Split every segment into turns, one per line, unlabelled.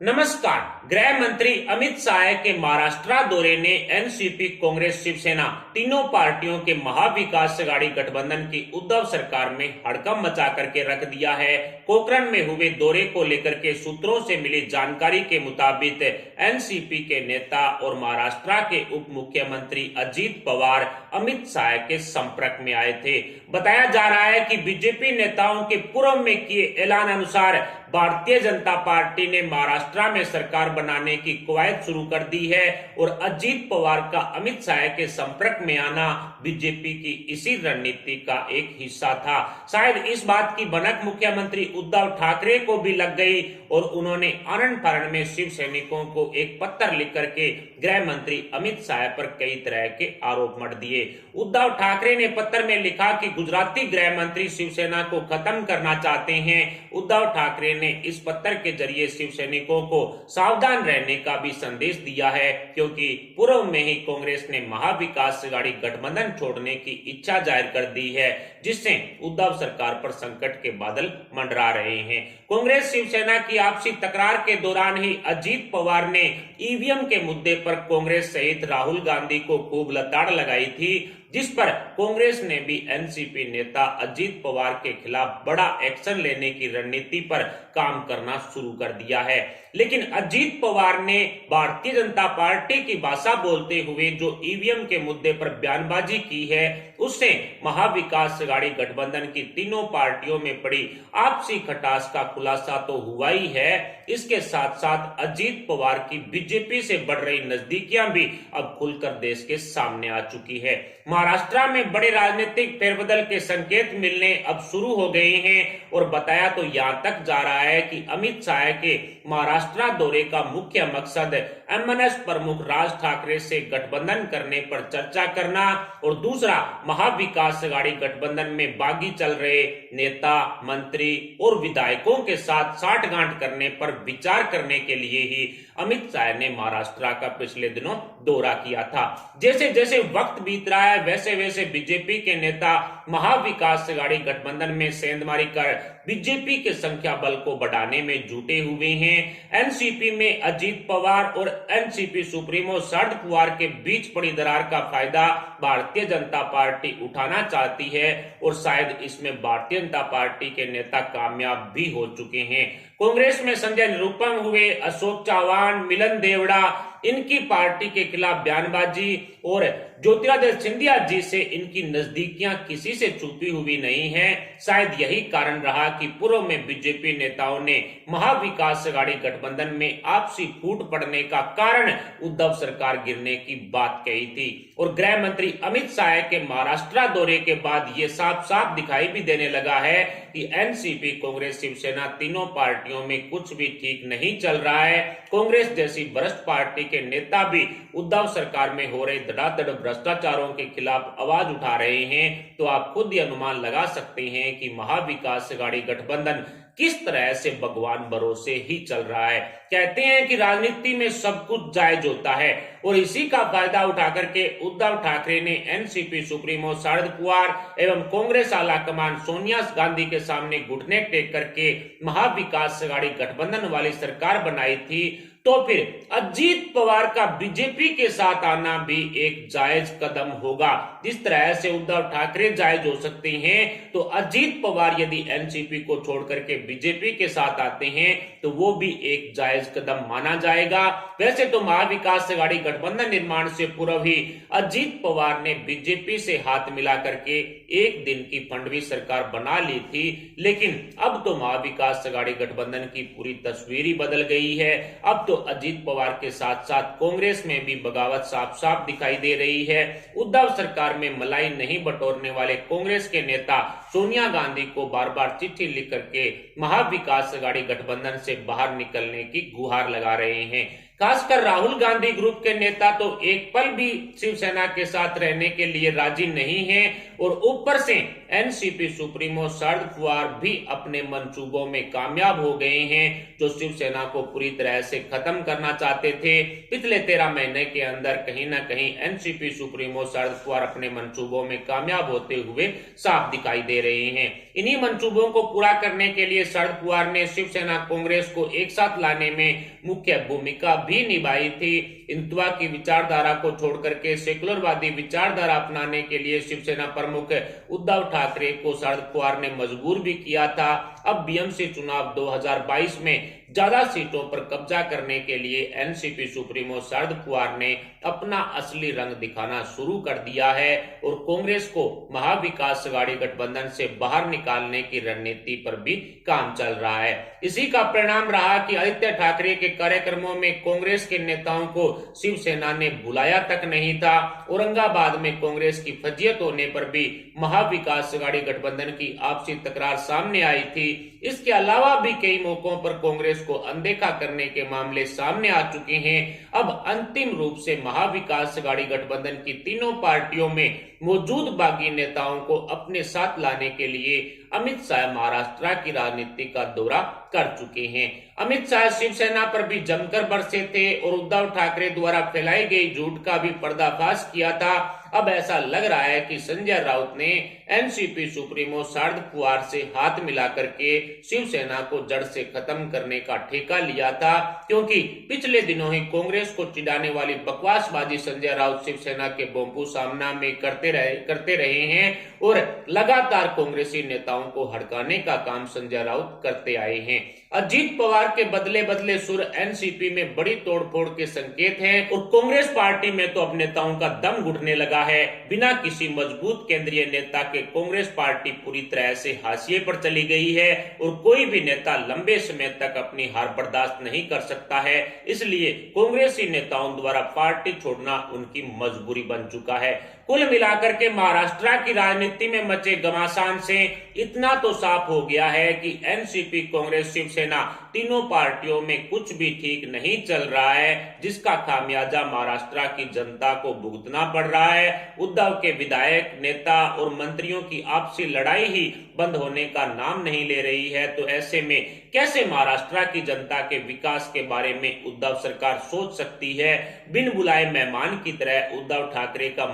नमस्कार। गृह मंत्री अमित शाह के महाराष्ट्र दौरे ने एनसीपी, कांग्रेस, शिवसेना तीनों पार्टियों के महाविकास अघाड़ी गठबंधन की उद्धव सरकार में हड़कंप मचा करके रख दिया है। पोखरण में हुए दौरे को लेकर के सूत्रों से मिली जानकारी के मुताबिक एनसीपी के नेता और महाराष्ट्र के उप मुख्यमंत्री अजित पवार अमित शाह के संपर्क में आए थे। बताया जा रहा है कि बीजेपी नेताओं के पूर्व में किए ऐलान अनुसार भारतीय जनता पार्टी ने महाराष्ट्र में सरकार बनाने की कवायद शुरू कर दी है और अजित पवार का अमित शाह के संपर्क में आना बीजेपी की इसी रणनीति का एक हिस्सा था। शायद इस बात की भनक मुख्यमंत्री उद्धव ठाकरे को भी लग गई और उन्होंने आनन फानन में शिव सैनिकों को एक पत्र लिख करके गृह मंत्री अमित शाह पर कई तरह के आरोप मढ़ दिए। उद्धव ठाकरे ने पत्र में लिखा कि गुजराती गृह मंत्री शिवसेना को खत्म करना चाहते हैं। उद्धव ठाकरे ने इस पत्र के जरिए शिव सैनिकों को सावधान रहने का भी संदेश दिया है, क्योंकि पूर्व में ही कांग्रेस ने महाविकास अघाड़ी गठबंधन छोड़ने की इच्छा जाहिर कर दी है, जिससे उद्धव सरकार पर संकट के बादल मंडरा रहे हैं। कांग्रेस शिवसेना की आपसी तकरार के दौरान ही अजित पवार ने ईवीएम के मुद्दे पर कांग्रेस सहित राहुल गांधी को खूब लताड़ लगाई थी, जिस पर कांग्रेस ने भी एनसीपी नेता अजित पवार के खिलाफ बड़ा एक्शन लेने की रणनीति पर काम करना शुरू कर दिया है। लेकिन अजित पवार ने भारतीय जनता पार्टी की भाषा बोलते हुए जो ईवीएम के मुद्दे पर बयानबाजी की है, उससे महाविकास अघाड़ी गठबंधन की तीनों पार्टियों में पड़ी आपसी खटास का खुलासा तो हुआ ही है, इसके साथ साथ अजित पवार की बीजेपी से बढ़ रही नजदीकियां भी अब खुलकर देश के सामने आ चुकी है। महाराष्ट्र में बड़े राजनीतिक फेरबदल के संकेत मिलने अब शुरू हो गए हैं और बताया तो यहां तक जा रहा है कि अमित शाह के महाराष्ट्र दौरे का मुख्य मकसद एमएनएस प्रमुख राज ठाकरे से गठबंधन करने पर चर्चा करना और दूसरा महाविकास अघाड़ी गठबंधन में बागी चल रहे नेता, मंत्री और विधायकों के साथ साठगांठ करने पर विचार करने के लिए ही अमित शाह ने महाराष्ट्र का पिछले दिनों दौरा किया था। जैसे जैसे वक्त बीत रहा है वैसे वैसे बीजेपी के नेता महाविकास अघाड़ी गठबंधन में सेंधमारी कर बीजेपी के संख्या बल को बढ़ाने में जुटे हुए हैं। एनसीपी में अजित पवार और एनसीपी सुप्रीमो शरद पवार के बीच पड़ी दरार का फायदा भारतीय जनता पार्टी उठाना चाहती है और शायद इसमें भारतीय जनता पार्टी के नेता कामयाब भी हो चुके हैं। कांग्रेस में संजय निरुपम हुए, अशोक चव्हाण, मिलन देवड़ा, इनकी पार्टी के खिलाफ बयानबाजी और ज्योतिरादित्य सिंधिया जी से इनकी नजदीकियां किसी से छुपी हुई नहीं है। शायद यही कारण रहा कि पूर्व में बीजेपी नेताओं ने महाविकास अघाड़ी गठबंधन में आपसी फूट पड़ने का कारण उद्धव सरकार गिरने की बात कही थी और गृह मंत्री अमित शाह के महाराष्ट्र दौरे के बाद ये साफ साफ दिखाई भी देने लगा है कि एनसीपी, कांग्रेस, शिवसेना तीनों पार्टियों में कुछ भी ठीक नहीं चल रहा है। कांग्रेस जैसी वरिष्ठ पार्टी के नेता भी उद्धव सरकार में हो रहे धड़ाधड़ भ्रष्टाचारों के खिलाफ आवाज उठा रहे हैं, तो आप खुद ही अनुमान लगा सकते हैं कि महाविकास अघाड़ी गठबंधन किस तरह से भगवान भरोसे ही चल रहा है। कहते हैं कि राजनीति में सब कुछ जायज होता है और इसी का फायदा उठा करके उद्धव ठाकरे ने एनसीपी सुप्रीमो शरद पवार एवं कांग्रेस आला कमान सोनिया गांधी के सामने घुटने टेक करके महाविकास अघाड़ी गठबंधन वाली सरकार बनाई थी। तो फिर अजित पवार का बीजेपी के साथ आना भी एक जायज कदम होगा। जिस तरह से उद्धव ठाकरे जायज हो सकते हैं, तो अजित पवार यदि एनसीपी को छोड़ करके बीजेपी के साथ आते हैं तो वो भी एक जायज कदम माना जाएगा। वैसे तो महाविकास अघाड़ी गठबंधन निर्माण से पूर्व ही अजित पवार ने बीजेपी से हाथ मिला करके एक दिन की फंडवी सरकार बना ली थी, लेकिन अब तो महाविकास अघाड़ी गठबंधन की पूरी तस्वीर ही बदल गई है। अब तो अजित पवार के साथ साथ कांग्रेस में भी बगावत साफ साफ दिखाई दे रही है। उद्धव सरकार में मलाई नहीं बटोरने वाले कांग्रेस के नेता सोनिया गांधी को बार बार चिट्ठी लिख करके महाविकास अघाड़ी गठबंधन से बाहर निकलने की गुहार लगा रहे हैं। खासकर राहुल गांधी ग्रुप के नेता तो एक पल भी शिवसेना के साथ रहने के लिए राजी नहीं हैं और ऊपर से एनसीपी सुप्रीमो शरद पवार भी अपने मंसूबों में कामयाब हो गए हैं, जो शिवसेना को पूरी तरह से खत्म करना चाहते थे। पिछले 13 महीने के अंदर कहीं ना कहीं एनसीपी सुप्रीमो शरद पवार अपने मंसूबों में कामयाब होते हुए साफ दिखाई दे रहे हैं। इन्हीं मंसूबों को पूरा करने के लिए शरद पवार ने शिवसेना कांग्रेस को एक साथ लाने में मुख्य भूमिका भी निभाई थी। हिंदुत्व की विचारधारा को छोड़कर के सेकुलरवादी विचारधारा अपनाने के लिए शिवसेना प्रमुख उद्धव ठाकरे को शरद पवार ने मजबूर भी किया था। अब बीएमसी चुनाव 2022 में ज्यादा सीटों पर कब्जा करने के लिए एनसीपी सुप्रीमो शरद पवार ने अपना असली रंग दिखाना शुरू कर दिया है और कांग्रेस को महाविकास अघाड़ी गठबंधन से बाहर निकालने की रणनीति पर भी काम चल रहा है। इसी का परिणाम रहा कि आदित्य ठाकरे के कार्यक्रमों में कांग्रेस के नेताओं को शिवसेना ने बुलाया तक नहीं था। औरंगाबाद में कांग्रेस की फजीयत होने पर भी महाविकास अघाड़ी गठबंधन की आपसी तकरार सामने आई थी। इसके अलावा भी कई मौकों पर कांग्रेस को अनदेखा करने के मामले सामने आ चुके हैं। अब अंतिम रूप से महाविकास अघाड़ी गठबंधन की तीनों पार्टियों में मौजूद बागी नेताओं को अपने साथ लाने के लिए अमित शाह महाराष्ट्र की राजनीति का दौरा कर चुके हैं। अमित शाह शिवसेना पर भी जमकर बरसे थे और उद्धव ठाकरे द्वारा फैलाई गई झूठ का भी पर्दाफाश किया था। अब ऐसा लग रहा है कि संजय राउत ने एनसीपी सुप्रीमो शरद पवार से हाथ मिलाकर के शिवसेना को जड़ से खत्म करने का ठेका लिया था, क्योंकि पिछले दिनों ही कांग्रेस को चिढ़ाने वाली बकवासबाजी संजय राउत शिवसेना के बोम्बू सामना में करते रहे हैं और लगातार कांग्रेसी नेताओं को हड़काने का काम संजय राउत करते आए हैं। अजीत पवार के बदले बदले सुर एनसीपी में बड़ी तोड़फोड़ के संकेत हैं और कांग्रेस पार्टी में तो अब नेताओं का दम घुटने लगा है। बिना किसी मजबूत केंद्रीय नेता के कांग्रेस पार्टी पूरी तरह से हाशिए पर चली गई है और कोई भी नेता लंबे समय तक अपनी हार बर्दाश्त नहीं कर सकता है। इसलिए कांग्रेसी नेताओं द्वारा पार्टी छोड़ना उनकी मजबूरी बन चुका है। कुल मिलाकर के महाराष्ट्र की राजनीति में मचे घमासान से इतना तो साफ हो गया है कि एनसीपी कांग्रेस शिवसेना तीनों पार्टियों में कुछ भी ठीक नहीं चल रहा है, जिसका खामियाजा महाराष्ट्र की जनता को भुगतना पड़ रहा है। उद्धव के विधायक, नेता और मंत्रियों की आपसी लड़ाई ही बंद होने का नाम नहीं ले रही है। तो ऐसे में कैसे महाराष्ट्र की जनता के विकास के बारे में उद्धव सरकार सोच सकती है? बिन बुलाए मेहमान की तरह उद्धव ठाकरे का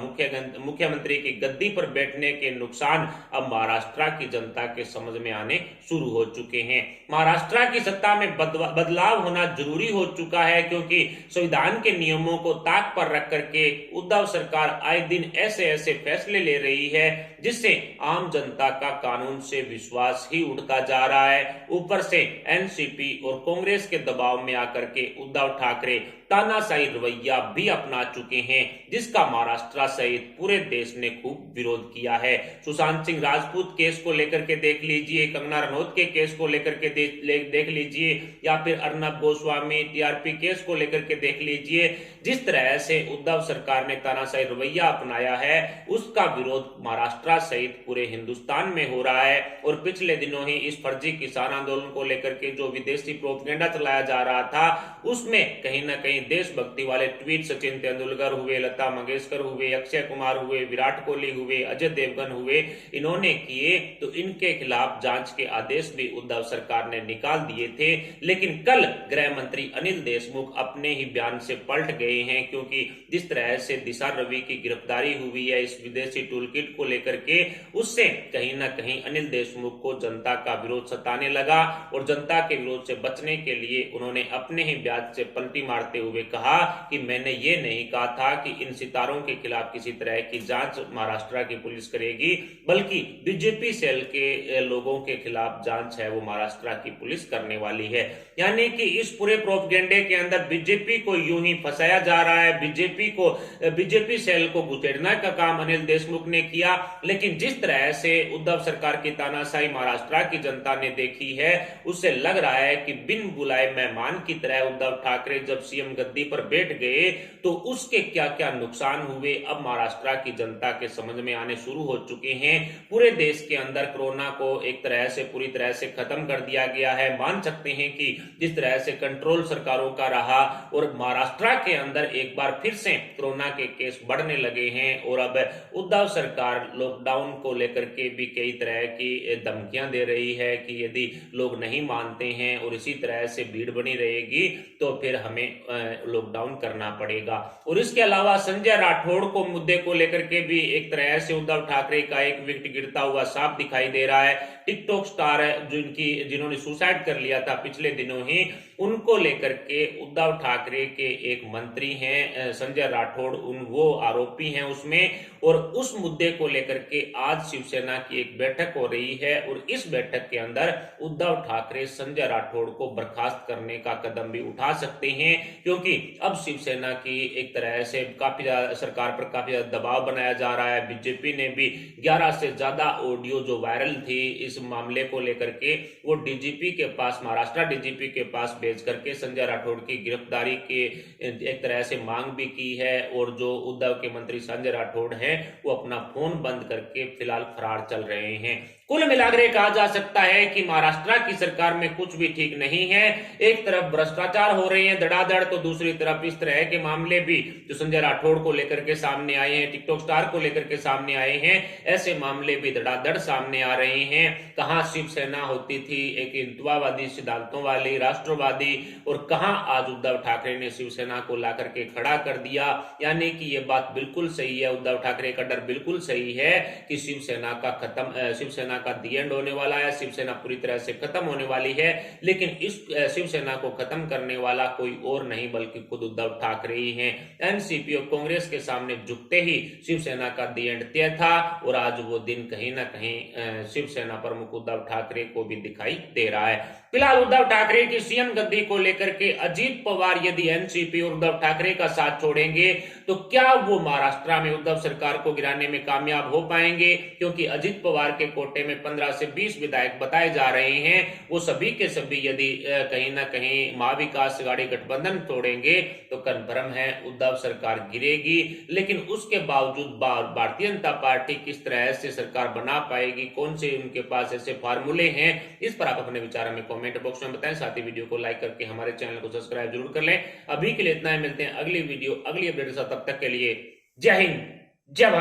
मुख्यमंत्री की गद्दी पर बैठने के नुकसान अब महाराष्ट्र की जनता के समझ में आने शुरू हो चुके हैं। महाराष्ट्र की सत्ता में बदलाव होना जरूरी हो चुका है, क्योंकि संविधान के नियमों को ताक पर रख करके उद्धव सरकार आए दिन ऐसे ऐसे फैसले ले रही है जिससे आम जनता का कानून से विश्वास ही उठता जा रहा है। ऊपर से एनसीपी और कांग्रेस के दबाव में आकर के उद्धव ठाकरे तानाशाही रवैया भी अपना चुके हैं, जिसका महाराष्ट्र सहित पूरे देश ने खूब विरोध किया है। सुशांत सिंह राजपूत केस को लेकर के देख लीजिए, कंगना रनौत के केस को लेकर के देख लीजिए, या फिर अर्नब गोस्वामी टीआरपी केस को लेकर के देख लीजिए। जिस तरह से उद्धव सरकार ने तानाशाही रवैया अपनाया है, उसका विरोध महाराष्ट्र सहित पूरे हिंदुस्तान में हो रहा है। और पिछले दिनों ही इस फर्जी किसान आंदोलन को लेकर के जो विदेशी प्रोपेगेंडा चलाया जा रहा था, उसमें कहीं ना कहीं देशभक्ति वाले ट्वीट सचिन तेंदुलकर हुए, लता मंगेशकर हुए, अक्षय कुमार हुए, विराट कोहली हुए, अजय देवगन हुए, इन्होंने किए। तो इनके खिलाफ जांच के आदेश भी उद्धव सरकार ने निकाल दिए थे। लेकिन कल गृह मंत्री अनिल देशमुख अपने ही बयान से पलट गए हैं, क्योंकि जिस तरह से दिशा रवि की गिरफ्तारी हुई है इस विदेशी टूलकिट को लेकर के, उससे कहीं ना कहीं अनिल देशमुख को जनता का विरोध सताने लगा और जनता के विरोध से बचने के लिए उन्होंने अपने ही बयान से पलटी मारते हुए कहा कि मैंने ये नहीं कहा था कि इन सितारों के खिलाफ किसी तरह की जांच महाराष्ट्र की पुलिस करेगी, बल्कि बीजेपी सेल के लोगों के खिलाफ जांच है वो महाराष्ट्र की पुलिस करने वाली है। यानी कि इस पूरे प्रोपगेंडे के अंदर बीजेपी को यूं ही फंसाया जा रहा है, बीजेपी सेल को गुचेड़ना का काम अनिल देशमुख ने किया। लेकिन जिस तरह से उद्धव सरकार की तानाशाही महाराष्ट्र की जनता ने देखी है, उससे लग रहा है कि बिन बुलाए मेहमान की तरह उद्धव ठाकरे जब सीएम गद्दी पर बैठ गए तो उसके क्या क्या नुकसान हुए अब महाराष्ट्र की जनता के समझ में आने शुरू हो चुके हैं। पूरे देश के अंदर कोरोना को एक तरह से पूरी तरह से खत्म कर दिया गया है। मान सकते हैं कि जिस तरह से कंट्रोल सरकारों का रहा और महाराष्ट्र के अंदर एक बार फिर से कोरोना के केस बढ़ने लगे हैं और अब उद्धव सरकार लॉकडाउन को लेकर के भी कई तरह की धमकियां दे रही है कि यदि लोग नहीं मानते हैं और इसी तरह से भीड़ बनी रहेगी तो फिर हमें लॉकडाउन करना पड़ेगा। और इसके अलावा संजय राठौड़ को मुद्दे को लेकर के भी एक तरह से उद्धव ठाकरे का एक विकेट गिरता हुआ साफ दिखाई दे रहा है, टिकटॉक स्टार है जिन्होंने सुसाइड कर लिया था पिछले दिनों ही, उनको लेकर के उद्धव ठाकरे के एक मंत्री हैं संजय राठौड़, वो आरोपी हैं उसमें। और उस मुद्दे को लेकर के आज शिवसेना की एक बैठक हो रही है और इस बैठक के अंदर उद्धव ठाकरे संजय राठौड़ को बर्खास्त करने का कदम भी उठा सकते हैं, क्योंकि अब शिवसेना की एक तरह से काफी सरकार पर काफी ज्यादा दबाव बनाया जा रहा है। बीजेपी ने भी 11 से ज्यादा ऑडियो जो वायरल थी इस मामले को लेकर के वो डीजीपी के पास, महाराष्ट्र डीजीपी के पास भेज करके संजय राठौड़ की गिरफ्तारी के एक तरह से मांग भी की है। और जो उद्धव के मंत्री संजय राठौड़ हैं वो अपना फोन बंद करके फिलहाल फरार चल रहे हैं। कुल मिलाकर कहा जा सकता है कि महाराष्ट्र की सरकार में कुछ भी ठीक नहीं है। एक तरफ भ्रष्टाचार हो रहे हैं धड़ाधड़, तो दूसरी तरफ इस तरह के मामले भी जो संजय राठौड़ को लेकर के सामने आए हैं, टिकटॉक स्टार को लेकर के सामने आए हैं, ऐसे मामले भी धड़ाधड़ सामने आ रहे हैं। कहां शिवसेना होती थी एक हिंदुत्ववादी सिद्धांतों वाली राष्ट्रवादी, और कहां आज उद्धव ठाकरे ने शिवसेना को ला करके खड़ा कर दिया। यानी कि ये बात बिल्कुल सही है, उद्धव ठाकरे का डर बिल्कुल सही है कि शिवसेना का दी एंड होने वाला है, शिवसेना पूरी तरह से खत्म होने वाली है। लेकिन इस शिवसेना को खत्म करने वाला कोई और नहीं बल्कि खुद उद्धव ठाकरे ही हैं। एनसीपी और कांग्रेस के सामने झुकते ही शिवसेना का दी एंड तय था और आज वो दिन कहीं ना कहीं शिवसेना प्रमुख उद्धव ठाकरे को भी दिखाई दे रहा है। फिलहाल उद्धव ठाकरे की सीएम गद्दी को लेकर के अजीत पवार यदि एनसीपी और उद्धव ठाकरे का साथ छोड़ेंगे तो क्या वो महाराष्ट्र में उद्धव सरकार को गिराने में कामयाब हो पाएंगे? क्योंकि अजीत पवार के कोटे में 15 से 20 विधायक बताए जा रहे हैं, वो सभी के सभी यदि कहीं ना कहीं महाविकास आघाड़ी गठबंधन तोड़ेंगे तो कन्फर्म है उद्धव सरकार गिरेगी। लेकिन उसके बावजूद भारतीय जनता पार्टी किस तरह से सरकार बना पाएगी, कौन से उनके पास ऐसे फार्मूले हैं, इस पर आप अपने विचार हमें कमेंट बॉक्स में बताएं। साथ ही वीडियो को लाइक करके हमारे चैनल को सब्सक्राइब जरूर कर लें। अभी के लिए इतना ही, मिलते हैं अगली वीडियो अगली अपडेट के साथ, तब तक के लिए जय हिंद जय भारत।